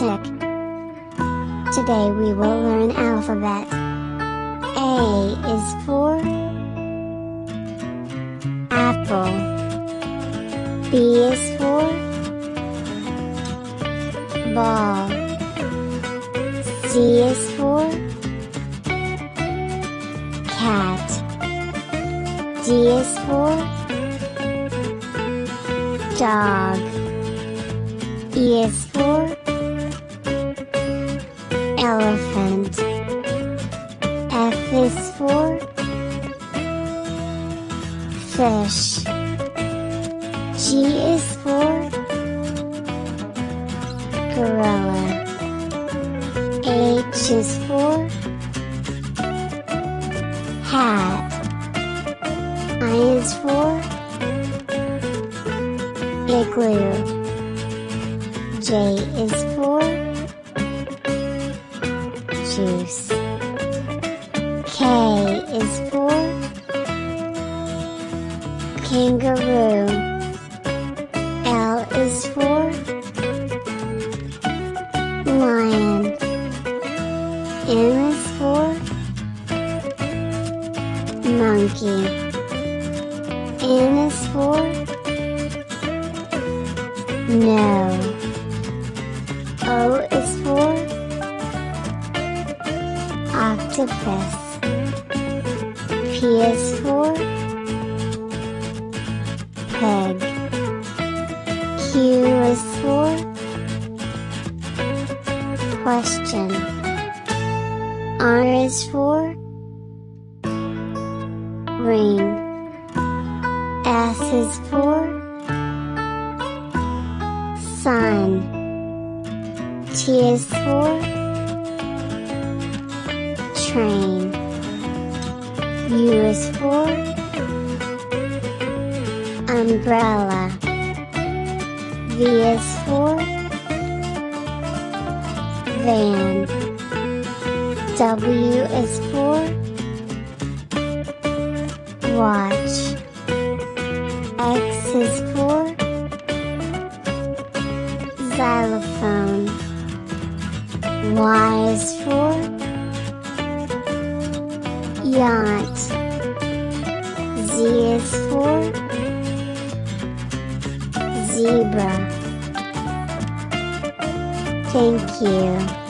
arithmetic. Today we will learn alphabet. A is for apple. B is for ball. C is for cat. D is for dog. E is for elephant. F is for fish. G is for gorilla. H is for hat. I is for igloo. J is for juice. K is for kangaroo. L is for lion. M is for monkey. N is for no. O is for octopus. P is for pig. Q is for question. R is for ring. S is for sun. T is for train. U is for umbrella. V is for van. W is for watch. X is for xylophone. Y is for yacht. Z is for zebra. Thank you.